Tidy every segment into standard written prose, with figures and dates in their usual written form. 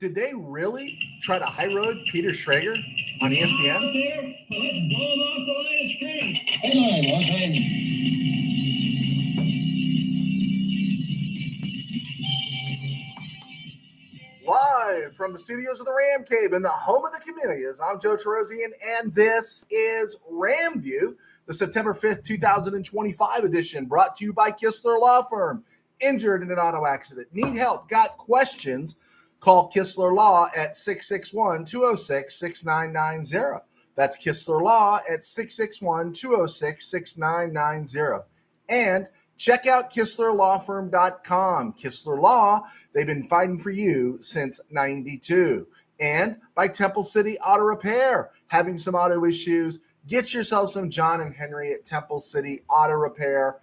Did they really try to high road Peter Schrager on ESPN? Live from the studios of the RamCave in the home of the Camellias, I'm Joe Terosian, and this is RamView, the September 5th, 2025 edition, brought to you by Kistler Law Firm. Injured in an auto accident? Need help? Got questions? Call Kistler Law at 661-206-6990. That's Kistler Law at 661-206-6990. And check out KistlerLawFirm.com. Kistler Law, they've been fighting for you since 92. And by Temple City Auto Repair. Having some auto issues, get yourself some John and Henry at Temple City Auto Repair.com.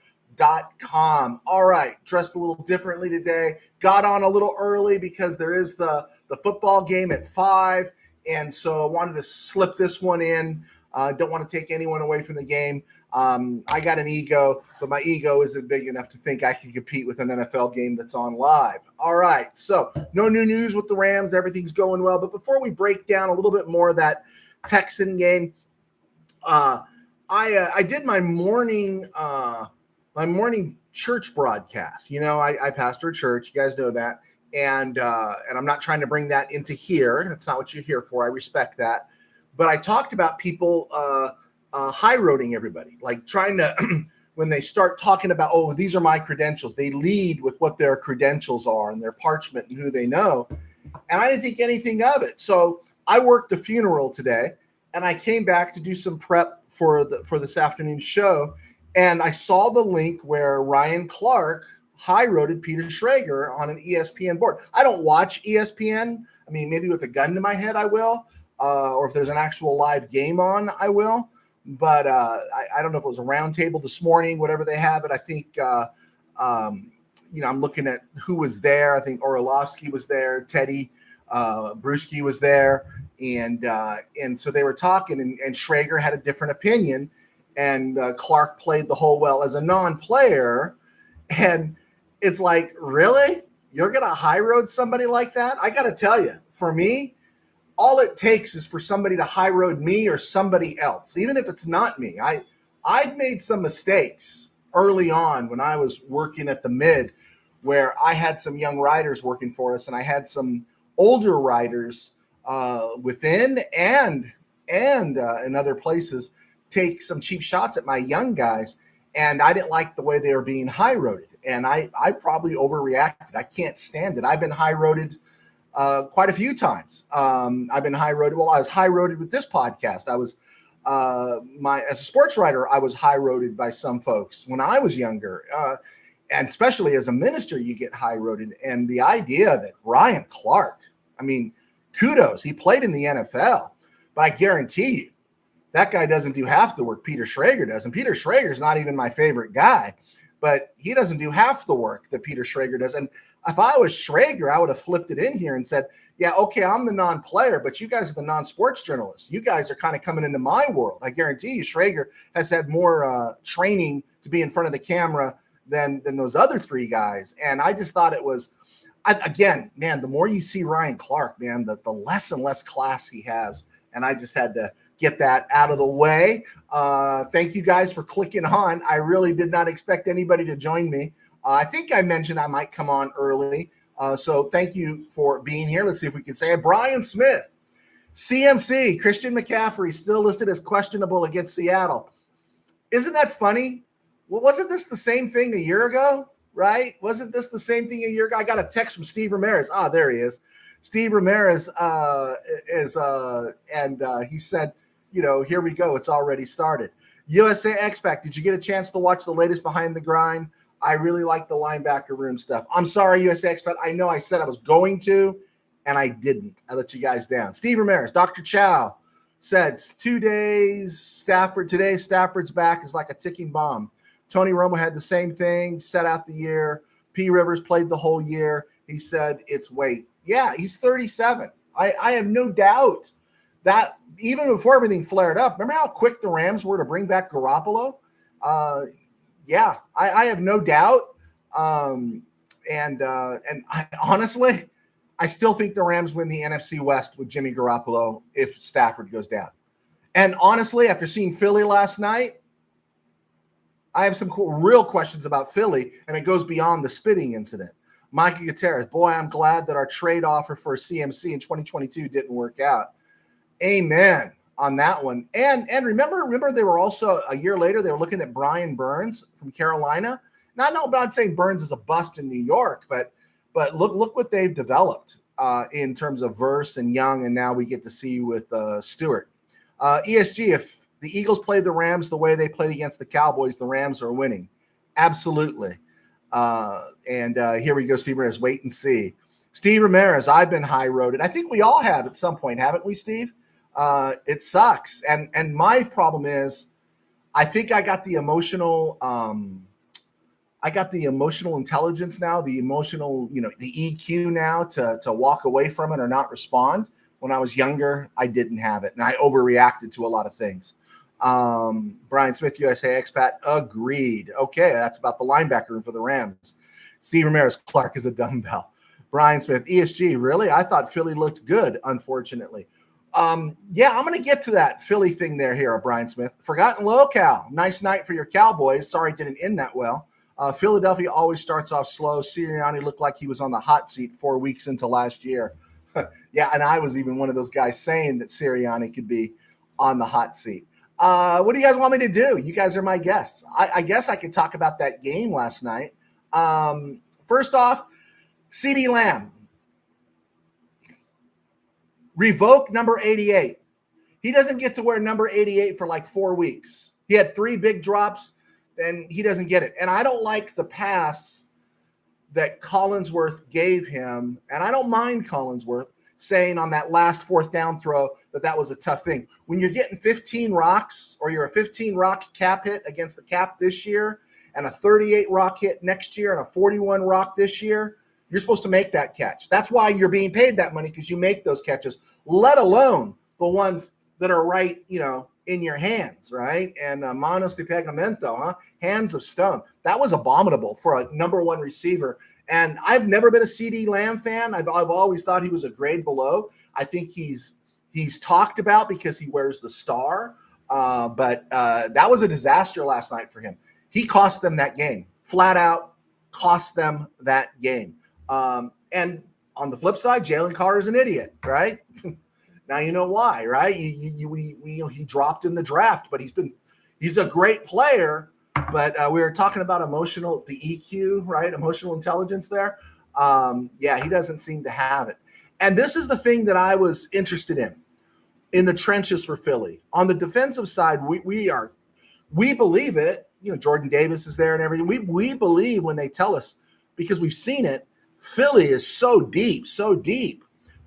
All right, dressed a little differently today. Got on a little early because there is the football game at 5, and so I wanted to slip this one in. Don't want to take anyone away from the game. I got an ego, but my ego isn't big enough to think I can compete with an NFL game that's on live. All right, so no new news with the Rams. Everything's going well. But before we break down a little bit more of that Texan game, I did my morning church broadcast. You know, I pastor a church. You guys know that. And I'm not trying to bring that into here. That's not what you're here for. I respect that. But I talked about people high-roading everybody, like trying to, when they start talking about, oh, these are my credentials, they lead with what their credentials are and their parchment and who they know. And I didn't think anything of it. So I worked a funeral today, and I came back to do some prep for this afternoon's show. And I saw the link where Ryan Clark high-roaded Peter Schrager on an ESPN board. I don't watch ESPN. I mean, maybe with a gun to my head, I will. Or if there's an actual live game on, I will. But I don't know if it was a roundtable this morning, whatever they have. But I think, I'm looking at who was there. I think Orlovsky was there. Teddy Bruschi was there. And so they were talking, and Schrager had a different opinion. And Clark played the whole well as a non-player. And it's like, really? You're going to high road somebody like that? I got to tell you, for me, all it takes is for somebody to high road me or somebody else, even if it's not me. I've made some mistakes early on when I was working at the Mid, where I had some young writers working for us, and I had some older writers within and in other places take some cheap shots at my young guys, and I didn't like the way they were being high-roaded, and I probably overreacted. I can't stand it. I've been high-roaded quite a few times. I've been high-roaded. Well, I was high-roaded with this podcast. I was as a sports writer, I was high-roaded by some folks when I was younger, and especially as a minister, you get high-roaded. And the idea that Ryan Clark, I mean, kudos, he played in the NFL, but I guarantee you, that guy doesn't do half the work Peter Schrager does. And Peter Schrager's not even my favorite guy, but he doesn't do half the work that Peter Schrager does. And if I was Schrager, I would have flipped it in here and said, yeah, okay, I'm the non-player, but you guys are the non-sports journalists. You guys are kind of coming into my world. I guarantee you Schrager has had more training to be in front of the camera than those other three guys. And I just thought it was, again, man, the more you see Ryan Clark, man, the less and less class he has. And I just had to get that out of the way. Thank you guys for clicking on. I really did not expect anybody to join me. I think I mentioned I might come on early. So thank you for being here. Let's see if we can say it. Brian Smith, CMC, Christian McCaffrey, still listed as questionable against Seattle. Isn't that funny? Well, wasn't this the same thing a year ago, right? Wasn't this the same thing a year ago? I got a text from Steve Ramirez. There he is. Steve Ramirez he said, here we go. It's already started. USA X-Pac, did you get a chance to watch the latest Behind the Grind? I really like the linebacker room stuff. I'm sorry, USA X-Pac. I know I said I was going to, and I didn't. I let you guys down. Steve Ramirez, Dr. Chow said, 2 days, Stafford's back is like a ticking bomb. Tony Romo had the same thing, set out the year. P. Rivers played the whole year. He said it's weight. Yeah, he's 37. I have no doubt that even before everything flared up, remember how quick the Rams were to bring back Garoppolo? Yeah, I have no doubt. And I honestly, I still think the Rams win the NFC West with Jimmy Garoppolo if Stafford goes down. And honestly, after seeing Philly last night, I have some real questions about Philly, and it goes beyond the spitting incident. Micah Gutierrez, boy, I'm glad that our trade offer for CMC in 2022 didn't work out. Amen on that one. And remember they were also a year later, they were looking at Brian Burns from Carolina. Now, I'm not saying Burns is a bust in New York, but look what they've developed in terms of Verse and Young, and now we get to see with Stewart. ESG, if the Eagles played the Rams the way they played against the Cowboys, the Rams are winning. Absolutely. And here we go, Steve Ramirez, wait and see. Steve Ramirez, I've been high-roaded. I think we all have at some point, haven't we, Steve? It sucks. And my problem is I think I got the emotional intelligence now, the emotional, the EQ now to walk away from it or not respond. When I was younger, I didn't have it, and I overreacted to a lot of things. Brian Smith, USA expat, agreed. Okay, that's about the linebacker room for the Rams. Steve Ramirez, Clark is a dumbbell. Brian Smith, ESG, really? I thought Philly looked good, unfortunately. Yeah, I'm going to get to that Philly thing here, Brian Smith. Forgotten locale. Nice night for your Cowboys. Sorry it didn't end that well. Philadelphia always starts off slow. Sirianni looked like he was on the hot seat 4 weeks into last year. Yeah, and I was even one of those guys saying that Sirianni could be on the hot seat. What do you guys want me to do? You guys are my guests. I guess I could talk about that game last night. First off, CeeDee Lamb. Revoke number 88. He doesn't get to wear number 88 for like 4 weeks. He had 3 big drops, and he doesn't get it. And I don't like the pass that Collinsworth gave him, and I don't mind Collinsworth saying on that last 4th down throw that was a tough thing. When you're getting 15 rocks or you're a 15 rock cap hit against the cap this year and a 38 rock hit next year and a 41 rock this year, you're supposed to make that catch. That's why you're being paid that money, because you make those catches, let alone the ones that are right, in your hands, right? And manos de pegamento, hands of stone. That was abominable for a number 1 receiver. And I've never been a CeeDee Lamb fan. I've always thought he was a grade below. I think he's talked about because he wears the star. But that was a disaster last night for him. He cost them that game. Flat out cost them that game. And on the flip side, Jalen Carter's an idiot, right? Now you know why, right? He dropped in the draft, but he's a great player. But we were talking about the EQ, right? Emotional intelligence there. Yeah, he doesn't seem to have it. And this is the thing that I was interested in the trenches for Philly. On the defensive side, we believe it. Jordan Davis is there and everything. We believe when they tell us, because we've seen it. Philly is so deep.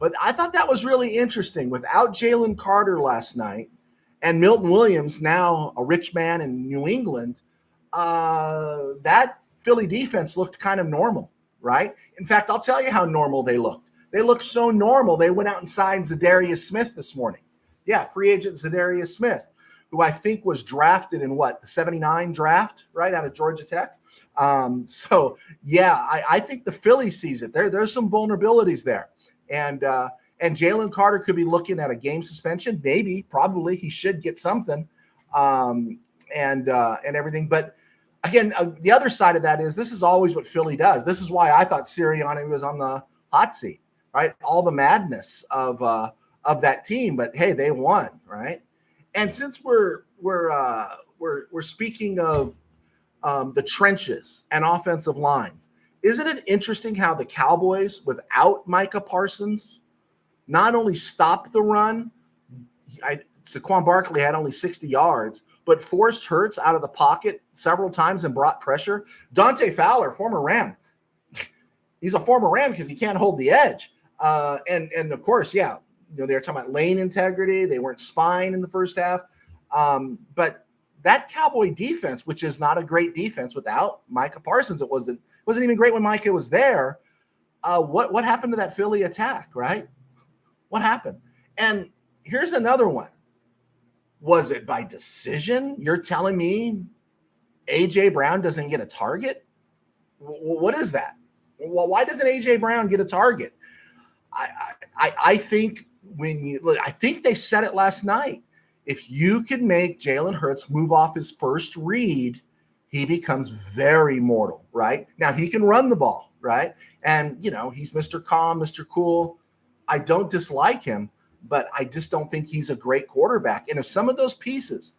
But I thought that was really interesting. Without Jalen Carter last night and Milton Williams, now a rich man in New England, that Philly defense looked kind of normal, right? In fact, I'll tell you how normal they looked. They looked so normal, they went out and signed Zadarius Smith this morning. Yeah, free agent Zadarius Smith, who I think was drafted in the 79 draft, right, out of Georgia Tech. So, yeah, I think the Philly sees it. There's some vulnerabilities there. And Jalen Carter could be looking at a game suspension. Maybe, probably, he should get something and everything. But, again, the other side of that is this is always what Philly does. This is why I thought Sirianni was on the hot seat, right? All the madness of that team. But, hey, they won, right? And since we're speaking of the trenches and offensive lines, isn't it interesting how the Cowboys, without Micah Parsons, not only stopped the run, Saquon Barkley had only 60 yards, but forced Hurts out of the pocket several times and brought pressure. Dante Fowler, former Ram, he's a former Ram because he can't hold the edge. And of course, yeah, they were talking about lane integrity. They weren't spying in the first half. But that Cowboy defense, which is not a great defense without Micah Parsons, it wasn't even great when Micah was there. What happened to that Philly attack, right? What happened? And here's another one. Was it by decision? You're telling me A.J. Brown doesn't get a target? What is that? Well, why doesn't A.J. Brown get a target? I think when you look, I think they said it last night. If you can make Jalen Hurts move off his first read, he becomes very mortal, right? Now he can run the ball, right? And, he's Mr. Calm, Mr. Cool. I don't dislike him, but I just don't think he's a great quarterback. And if some of those pieces,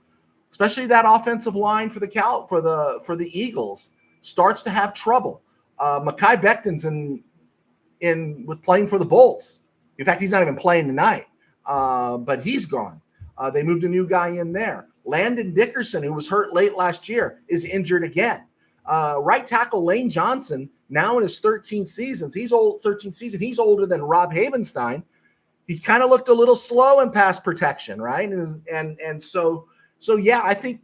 especially that offensive line for the Eagles, starts to have trouble, Mekhi Becton's with playing for the Bolts. In fact, he's not even playing tonight, but he's gone. They moved a new guy in there. Landon Dickerson, who was hurt late last year, is injured again. Right tackle Lane Johnson, now in his 13th season. He's older than Rob Havenstein. He kind of looked a little slow in pass protection, right? And so yeah, I think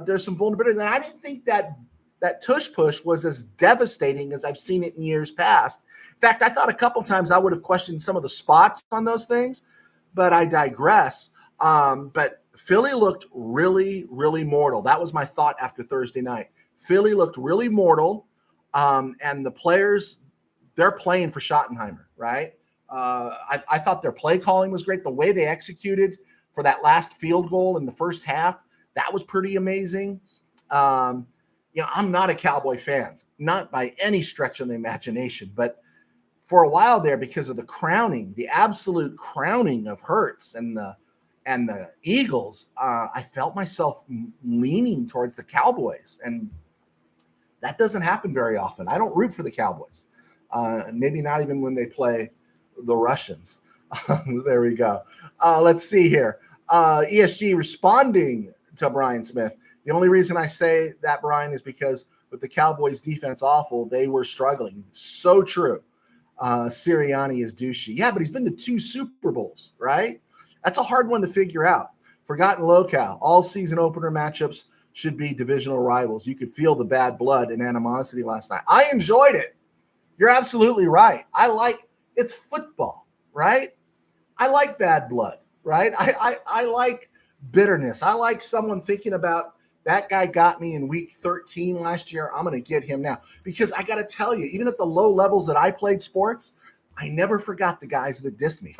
there's some vulnerability. And I didn't think that tush push was as devastating as I've seen it in years past. In fact, I thought a couple times I would have questioned some of the spots on those things, but I digress. But Philly looked really, really mortal. That was my thought after Thursday night. Philly looked really mortal, and the players, they're playing for Schottenheimer, right? I thought their play calling was great. The way they executed for that last field goal in the first half, that was pretty amazing. I'm not a Cowboy fan, not by any stretch of the imagination, but for a while there, because of the absolute crowning of Hurts and the Eagles, I felt myself leaning towards the Cowboys, and that doesn't happen very often. I don't root for the Cowboys, maybe not even when they play the Russians. There we go. Let's see here. ESG responding to Brian Smith. The only reason I say that, Brian, is because with the Cowboys defense awful, they were struggling. So true. Sirianni is douchey. Yeah, but he's been to 2 Super Bowls, right? That's a hard one to figure out. Forgotten locale. All season opener matchups should be divisional rivals. You could feel the bad blood and animosity last night. I enjoyed it. You're absolutely right. It's football, right? I like bad blood, right? I like bitterness. I like someone thinking about, that guy got me in week 13 last year. I'm going to get him now. Because I got to tell you, even at the low levels that I played sports, I never forgot the guys that dissed me.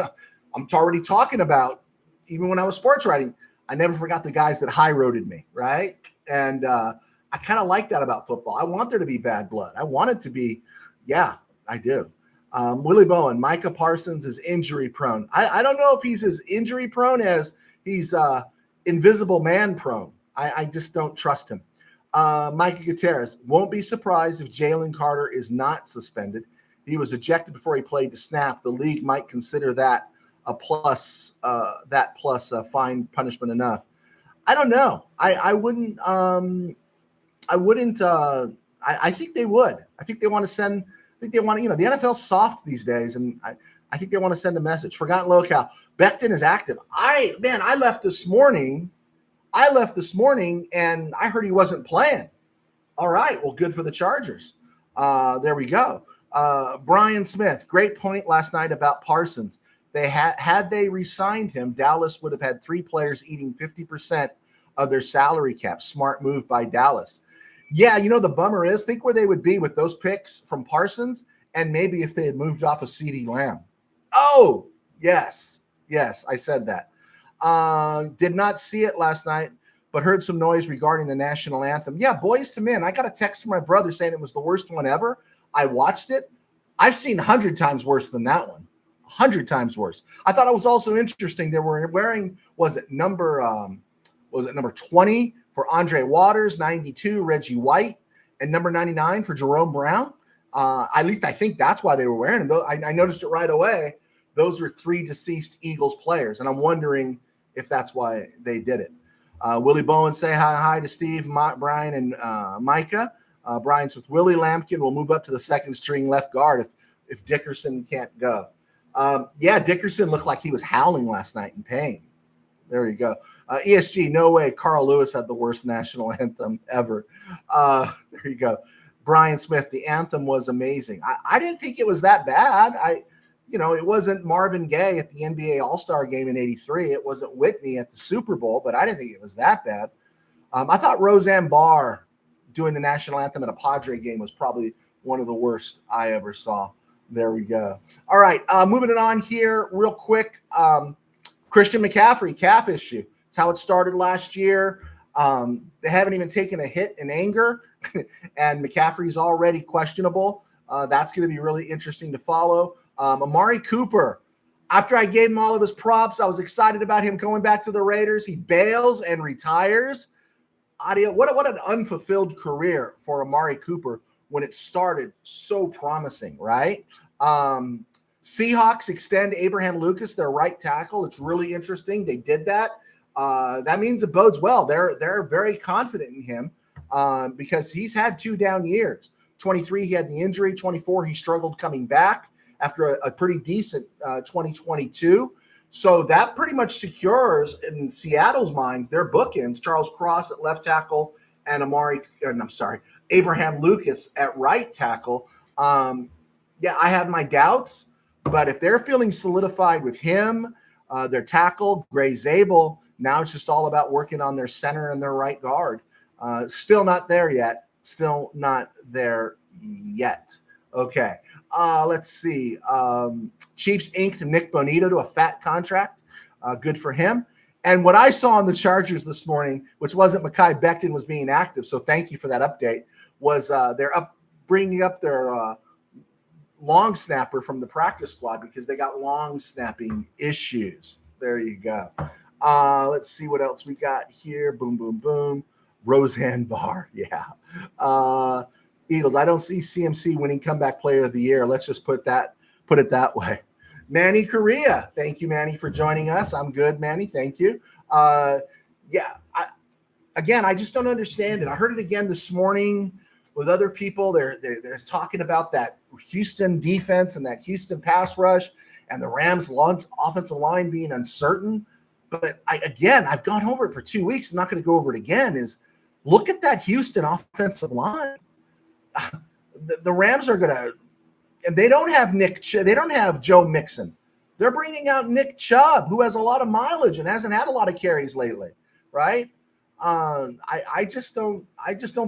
I'm already talking about, even when I was sports writing, I never forgot the guys that high-roaded me, right? And I kind of like that about football. I want there to be bad blood. I want it to be, yeah, I do. Willie Bowen, Micah Parsons is injury prone. I don't know if he's as injury prone as he's invisible man prone. I just don't trust him. Micah Gutierrez, won't be surprised if Jalen Carter is not suspended. He was ejected before he played to snap. The league might consider that a plus, fine punishment enough. I don't know. I wouldn't. I think they would. I think they want to send. I think they want to. The NFL's soft these days, and I think they want to send a message. Forgotten locale. Becton is active. I left this morning. And I heard he wasn't playing. All right. Well, good for the Chargers. There we go. Brian Smith, great point last night about Parsons. They had they re-signed him, Dallas would have had 3 players eating 50% of their salary cap. Smart move by Dallas. Yeah, the bummer is, think where they would be with those picks from Parsons, and maybe if they had moved off of CeeDee Lamb. Oh, yes, I said that. Did not see it last night, but heard some noise regarding the national anthem. Yeah, Boys to Men. I got a text from my brother saying it was the worst one ever. I watched it. I've seen 100 times worse than that one. 100 times worse. I thought it was also interesting. They were wearing, was it number 20 for Andre Waters, 92 Reggie White, and number 99 for Jerome Brown. At least I think that's why they were wearing them. I noticed it right away. Those were 3 deceased Eagles players, and I'm wondering if that's why they did it. Willie Bowen, say hi to Steve, Brian, and Micah. Brian's with Willie Lampkin will move up to the second string left guard if Dickerson can't go. Yeah, Dickerson looked like he was howling last night in pain. There you go. ESG, no way. Carl Lewis had the worst national anthem ever. There you go. Brian Smith, the anthem was amazing. I didn't think it was that bad. It wasn't Marvin Gaye at the NBA All-Star game in '83. It wasn't Whitney at the Super Bowl, but I didn't think it was that bad. I thought Roseanne Barr doing the national anthem at a Padre game was probably one of the worst I ever saw. There we go. All right, moving it on here real quick. Christian McCaffrey, calf issue. It's how it started last year. They haven't even taken a hit in anger, and McCaffrey's already questionable. That's going to be really interesting to follow. Amari Cooper, after I gave him all of his props, I was excited about him going back to the Raiders. He bails and retires. What an unfulfilled career for Amari Cooper when it started so promising, right? Seahawks extend Abraham Lucas, their right tackle. It's really interesting. They did that. That means it bodes well. They're very confident in him because he's had 2 down years. 23, he had the injury. 24, he struggled coming back after a pretty decent 2022. So that pretty much secures, in Seattle's mind, their bookends, Charles Cross at left tackle and Abraham Lucas at right tackle. Yeah, I have my doubts, but if they're feeling solidified with him, their tackle, Gray Zabel, now it's just all about working on their center and their right guard. Still not there yet. Okay. Let's see. Chiefs inked Nick Bonito to a fat contract. Good for him. And what I saw on the Chargers this morning, which wasn't Mekhi Becton was being active, so thank you for that update, was they're bringing up their long snapper from the practice squad because they got long snapping issues. There you go. Let's see what else we got here. Boom, boom, boom. Roseanne Barr. Yeah. Eagles, I don't see CMC winning comeback player of the year. Let's just put it that way. Manny Correa. Thank you, Manny, for joining us. I'm good, Manny. Thank you. I just don't understand it. I heard it again this morning with other people. They're talking about that Houston defense and that Houston pass rush and the Rams' offensive line being uncertain. But I've gone over it for 2 weeks. I'm not going to go over it again. Is look at that Houston offensive line. The Rams are going to, and they don't have they don't have Joe Mixon. They're bringing out Nick Chubb, who has a lot of mileage and hasn't had a lot of carries lately, right? I just don't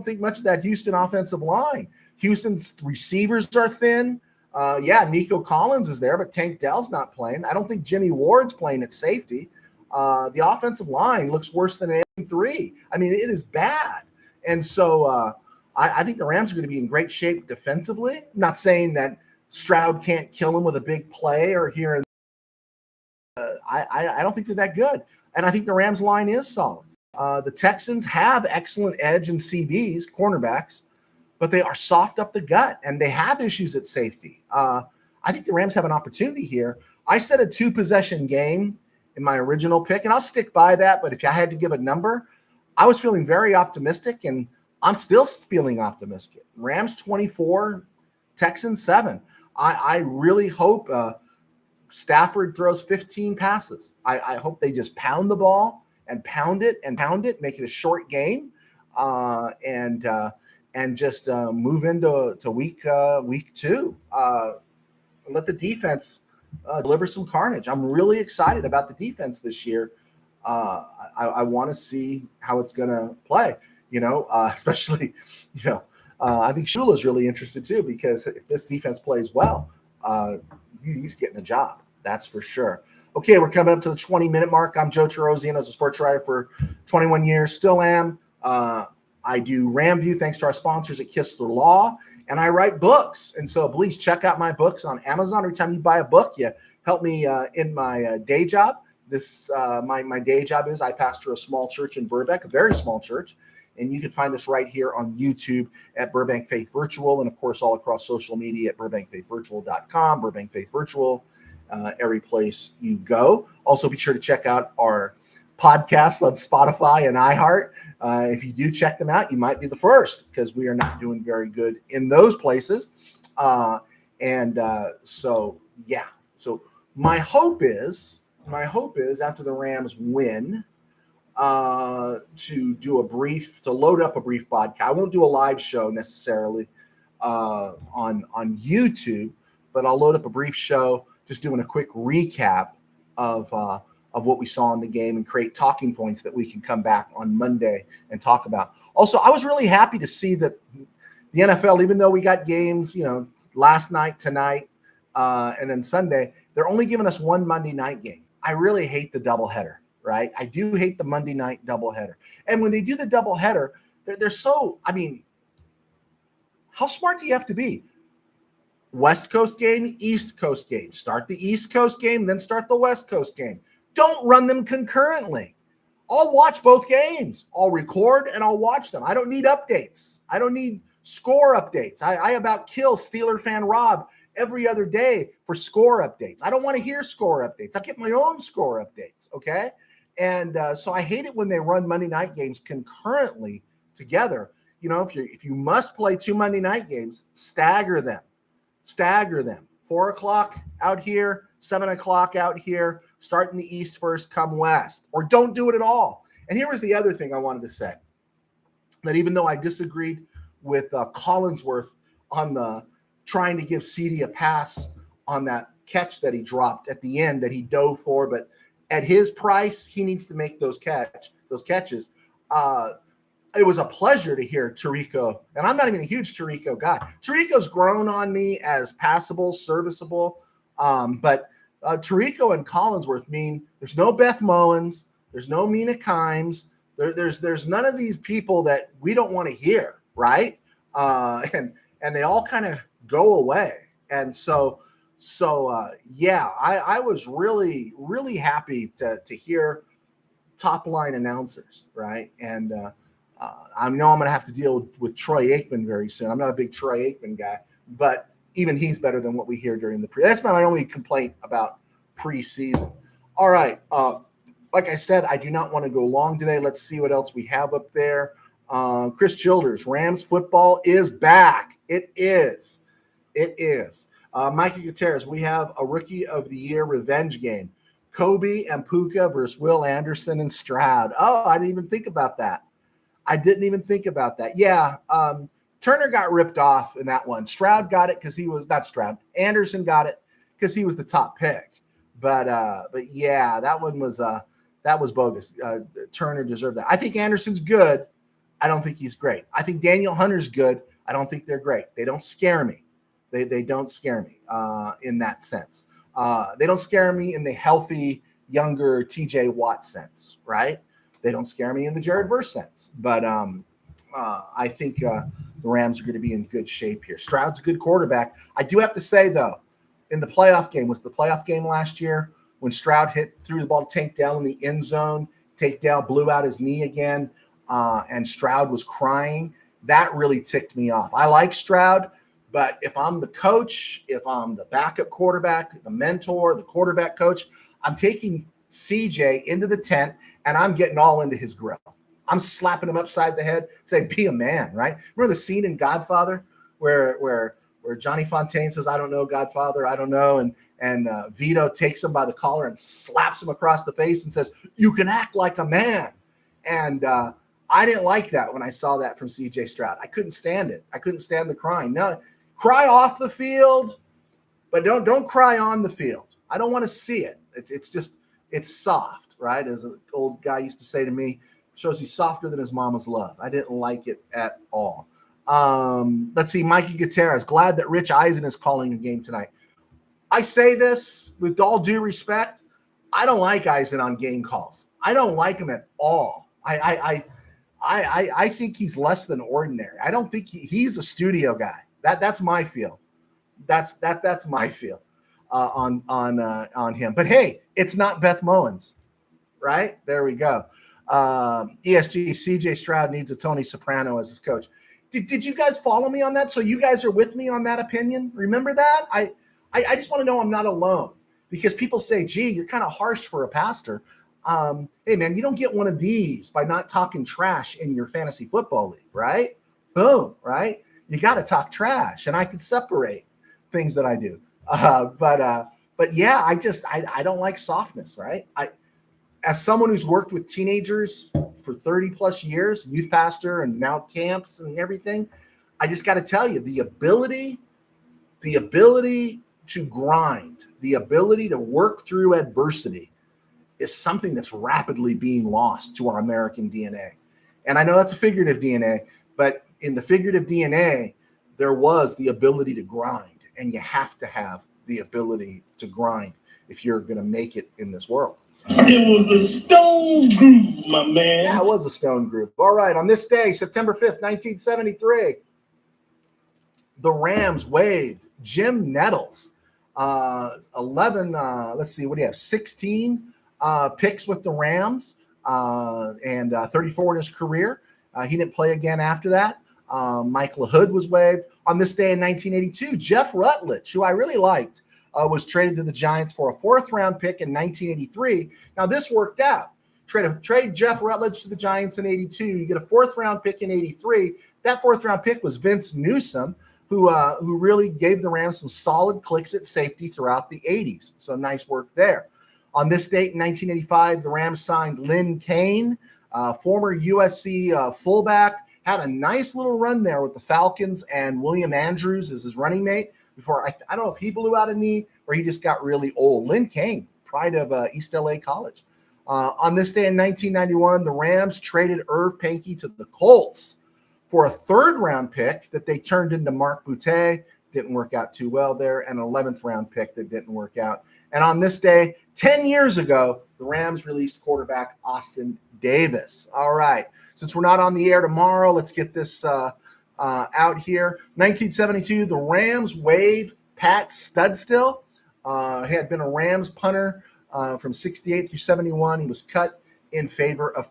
think much of that Houston offensive line. Houston's receivers are thin. Nico Collins is there, but Tank Dell's not playing. I don't think Jimmy Ward's playing at safety. The offensive line looks worse than an 3. I mean, it is bad. And so I think the Rams are going to be in great shape defensively. I'm not saying that Stroud can't kill him with a big play or here and I don't think they're that good. And I think the Rams line is solid. The Texans have excellent edge and CBs, cornerbacks, but they are soft up the gut, and they have issues at safety. I think the Rams have an opportunity here. I said a 2-possession game in my original pick, and I'll stick by that. But if I had to give a number, I was feeling very optimistic, and I'm still feeling optimistic. Rams 24, Texans 7. I really hope Stafford throws 15 passes. I hope they just pound the ball and pound it, make it a short game, and just move into week 2. Let the defense deliver some carnage. I'm really excited about the defense this year. I want to see how it's going to play. Especially, I think Shula's really interested too, because if this defense plays well, he's getting a job. That's for sure. Okay, we're coming up to the 20-minute mark. I'm Joe Terosian. I was a sports writer for 21 years, still am. I do RamView, thanks to our sponsors at Kistler Law, and I write books. And so please check out my books on Amazon. Every time you buy a book, you help me in my day job. My day job is I pastor a small church in Burbank, a very small church. And you can find us right here on YouTube at Burbank Faith Virtual, and of course all across social media at burbankfaithvirtual.com, Burbank Faith Virtual, every place you go. Also, be sure to check out our podcasts on Spotify and iHeart. If you do check them out, you might be the first, because we are not doing very good in those places. So my hope is after the Rams win, to load up a brief podcast. I won't do a live show necessarily on YouTube, but I'll load up a brief show, just doing a quick recap of what we saw in the game and create talking points that we can come back on Monday and talk about. Also, I was really happy to see that the NFL, even though we got games, last night, tonight, And then Sunday, they're only giving us one Monday night game. I really hate the doubleheader, right? I do hate the Monday night doubleheader. And when they do the doubleheader, they're so, I mean, how smart do you have to be? West Coast game, East Coast game. Start the East Coast game, then start the West Coast game. Don't run them concurrently. I'll watch both games. I'll record and I'll watch them. I don't need updates. I don't need score updates. I about kill Steeler fan Rob every other day for score updates. I don't want to hear score updates. I get my own score updates, okay? And so I hate it when they run Monday night games concurrently together. You know, if you must play two Monday night games, stagger them. 4 o'clock out here, 7 o'clock out here. Start in the East first, come West, or don't do it at all. And here was the other thing I wanted to say, that even though I disagreed with Collinsworth on the trying to give CD a pass on that catch that he dropped at the end that he dove for, but at his price, he needs to make those catches. It was a pleasure to hear Tirico, and I'm not even a huge Tirico guy. Tirico's grown on me as passable, serviceable, but Tirico and Collinsworth mean there's no Beth Mowens, there's no Mina Kimes, there's none of these people that we don't want to hear, right? And they all kind of go away, and so yeah, I was really, really happy to hear top line announcers, right? And I know I'm going to have to deal with Troy Aikman very soon. I'm not a big Troy Aikman guy, but even he's better than what we hear during the That's my only complaint about preseason. All right. Like I said, I do not want to go long today. Let's see what else we have up there. Chris Childers, Rams football is back. It is. Mikey Gutierrez, we have a Rookie of the Year revenge game. Kobe and Puka versus Will Anderson and Stroud. Oh, I didn't even think about that. Yeah, Turner got ripped off in that one. Stroud got it because he was not Stroud. Anderson got it because he was the top pick. But yeah, that one was bogus. Turner deserved that. I think Anderson's good. I don't think he's great. I think Daniel Hunter's good. I don't think they're great. They don't scare me. They don't scare me in that sense. They don't scare me in the healthy, younger TJ Watt sense, right? They don't scare me in the Jared Verse sense. But I think the Rams are going to be in good shape here. Stroud's a good quarterback. I do have to say, though, in the playoff game, was the playoff game last year when Stroud threw the ball to Tank Dell in the end zone, Tank Dell blew out his knee again, and Stroud was crying. That really ticked me off. I like Stroud, but if I'm the coach, if I'm the backup quarterback, the mentor, the quarterback coach, I'm taking CJ into the tent and I'm getting all into his grill. I'm slapping him upside the head, say, be a man, right? Remember the scene in Godfather where Johnny Fontaine says, I don't know, Godfather, I don't know. And Vito takes him by the collar and slaps him across the face and says, you can act like a man. And I didn't like that when I saw that from CJ Stroud. I couldn't stand it. I couldn't stand the crying. No, cry off the field, but don't cry on the field. I don't want to see it. It's soft, right? As an old guy used to say to me, shows he's softer than his mama's love. I didn't like it at all. Let's see, Mikey Gutierrez, glad that Rich Eisen is calling a game tonight. I say this with all due respect. I don't like Eisen on game calls. I don't like him at all. I think he's less than ordinary. I don't think he's a studio guy. That's my feel. That's my feel on him. But hey, it's not Beth Mowens, right? There we go. ESG, CJ Stroud needs a Tony Soprano as his coach. Did you guys follow me on that? So you guys are with me on that opinion? Remember that? I just want to know I'm not alone, because people say, gee, you're kind of harsh for a pastor. Hey, man, you don't get one of these by not talking trash in your fantasy football league, right? Boom, right? You got to talk trash, and I can separate things that I do. But yeah, I don't like softness, right? As someone who's worked with teenagers for 30 plus years, youth pastor and now camps and everything, I just got to tell you, the ability to grind, the ability to work through adversity is something that's rapidly being lost to our American DNA. And I know that's a figurative DNA, but in the figurative DNA, there was the ability to grind, and you have to have the ability to grind if you're going to make it in this world. It was a stone groove, my man. Yeah, it was a stone groove. All right, on this day, September 5th, 1973, the Rams waived Jim Nettles. 11, let's see, what do you have? 16 picks with the Rams and 34 in his career. He didn't play again after that. Mike LaHood was waived. On this day in 1982, Jeff Rutledge, who I really liked, was traded to the Giants for a 4th-round pick in 1983. Now, this worked out. Trade Jeff Rutledge to the Giants in 82. You get a 4th-round pick in 83. That 4th-round pick was Vince Newsom, who really gave the Rams some solid clicks at safety throughout the 80s. So nice work there. On this date in 1985, the Rams signed Lynn Kane, former USC fullback, had a nice little run there with the Falcons and William Andrews as his running mate before, I don't know if he blew out a knee or he just got really old. Lynn Kane, pride of East LA College. On this day in 1991, the Rams traded Irv Pankey to the Colts for a 3rd-round pick that they turned into Mark Boutte. Didn't work out too well there, and an 11th-round pick that didn't work out. And on this day, 10 years ago, the Rams released quarterback Austin Davis. All right, since we're not on the air tomorrow, let's get this out here. 1972, the Rams waived Pat Studstill. He had been a Rams punter from 68 through 71. He was cut in favor of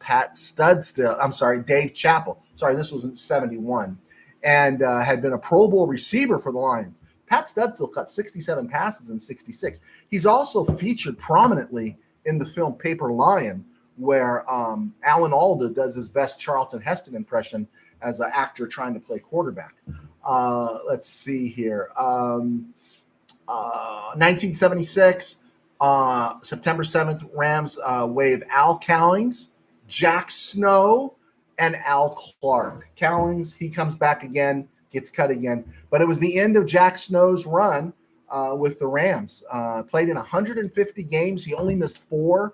Dave Chappell. Sorry, this was in 71. And had been a Pro Bowl receiver for the Lions. Pat Studstill cut 67 passes in 66. He's also featured prominently in the film Paper Lion, where Alan Alda does his best Charlton Heston impression as an actor trying to play quarterback. Let's see here. 1976, September 7th, Rams waive Al Cowlings, Jack Snow, and Al Clark. Cowlings, he comes back again, gets cut again. But it was the end of Jack Snow's run with the Rams. Played in 150 games. He only missed 4.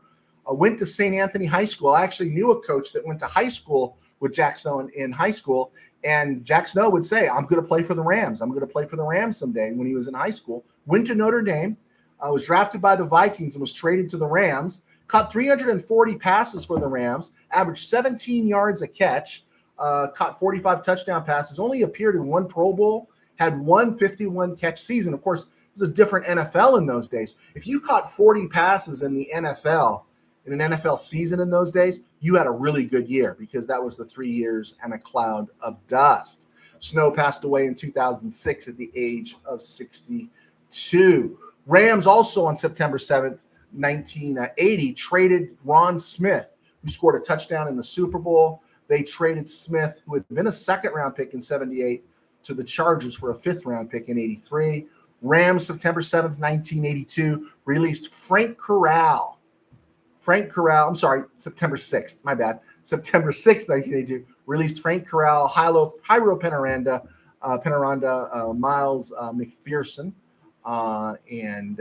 Went to St. Anthony High School. I actually knew a coach that went to high school with Jack Snow in high school. And Jack Snow would say, I'm going to play for the Rams. I'm going to play for the Rams someday when he was in high school. Went to Notre Dame, was drafted by the Vikings and was traded to the Rams. Caught 340 passes for the Rams, averaged 17 yards a catch, caught 45 touchdown passes, only appeared in 1 Pro Bowl, had 1 51-catch season. Of course, it was a different NFL in those days. If you caught 40 passes in the NFL, in an NFL season in those days, you had a really good year because that was the 3 years and a cloud of dust. Snow passed away in 2006 at the age of 62. Rams also on September 7th, 1980, traded Ron Smith, who scored a touchdown in the Super Bowl. They traded Smith, who had been a 2nd-round pick in 78, to the Chargers for a 5th-round pick in 83. Rams, September 7th, 1982, released Frank Corral. September 6th, my bad. September 6th, 1982, released Frank Corral, Jairo Penaranda, Miles McPherson, and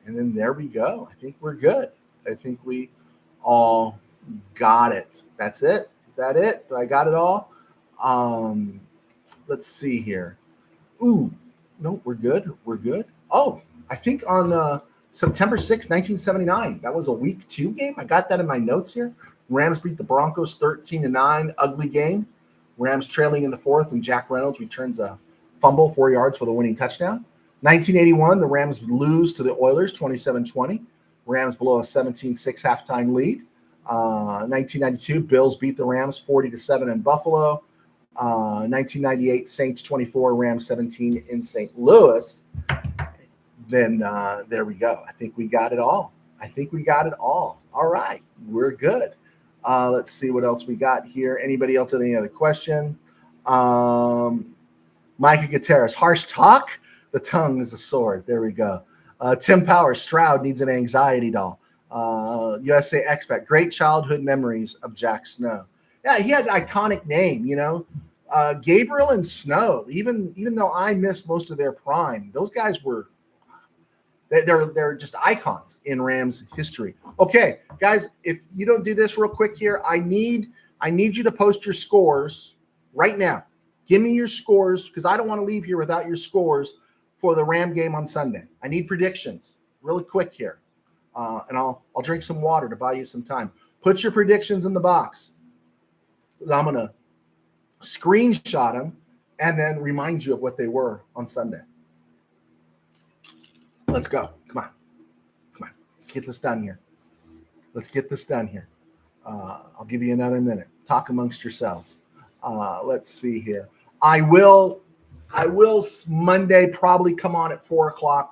then there we go. I think we're good. I think we all got it. That's it. Is that it? Do I got it all? Let's see here. Ooh, no, we're good. We're good. Oh, I think on September 6, 1979, that was a week 2 game. I got that in my notes here. Rams beat the Broncos 13-9, ugly game. Rams trailing in the 4th, and Jack Reynolds returns a fumble 4 yards for the winning touchdown. 1981, the Rams lose to the Oilers 27-20. Rams blow a 17-6 halftime lead. 1992, Bills beat the Rams 40-7 in Buffalo. 1998, Saints 24, Rams 17 in St. Louis. Then there we go. I think we got it all. All right, we're good. Let's see what else we got here. Anybody else have any other question? Micah Gutierrez, harsh talk? The tongue is a sword. There we go. Tim Powers, Stroud needs an anxiety doll. USA Expat, great childhood memories of Jack Snow. Yeah, he had an iconic name, you know. Gabriel and Snow, even though I missed most of their prime, those guys were they're just icons in Rams history. Okay, guys, if you don't do this real quick here, I need you to post your scores right now. Give me your scores because I don't want to leave here without your scores for the Ram game on Sunday. I need predictions really quick here. And I'll drink some water to buy you some time. Put your predictions in the box. I'm going to screenshot them and then remind you of what they were on Sunday. Let's go. Come on. Let's get this done here. I'll give you another minute. Talk amongst yourselves. Let's see here. I will Monday probably come on at 4:00.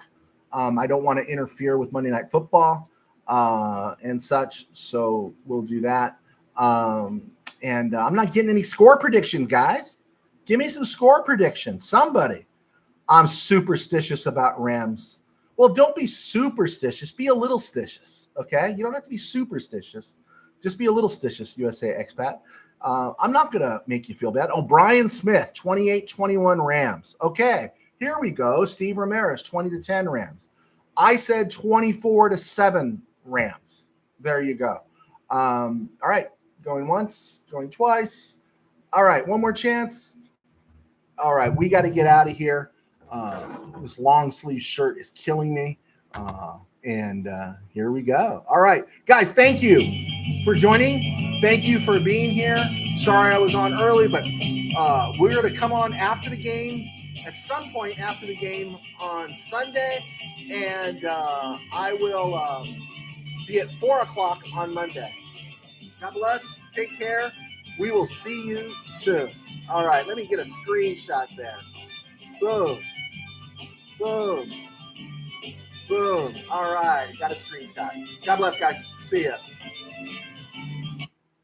I don't want to interfere with Monday Night Football and such, so we'll do that. And I'm not getting any score predictions, guys. Give me some score predictions. Somebody. I'm superstitious about Rams. Well, don't be superstitious. Be a little stitious, okay? You don't have to be superstitious. Just be a little stitious, USA expat. I'm not going to make you feel bad. Oh, Brian Smith, 28-21 Rams. Okay, here we go. Steve Ramirez, 20-10 Rams. I said 24-7 Rams. There you go. All right, going once, going twice. All right, one more chance. All right, we got to get out of here. This long sleeve shirt is killing me. And here we go. All right, guys, thank you for joining. Thank you for being here. Sorry I was on early, but we're going to come on after the game, at some point after the game on Sunday, and I will be at 4:00 on Monday. God bless. Take care. We will see you soon. All right, let me get a screenshot there. Boom. Boom. Boom. All right, got a screenshot. God bless, guys. See ya.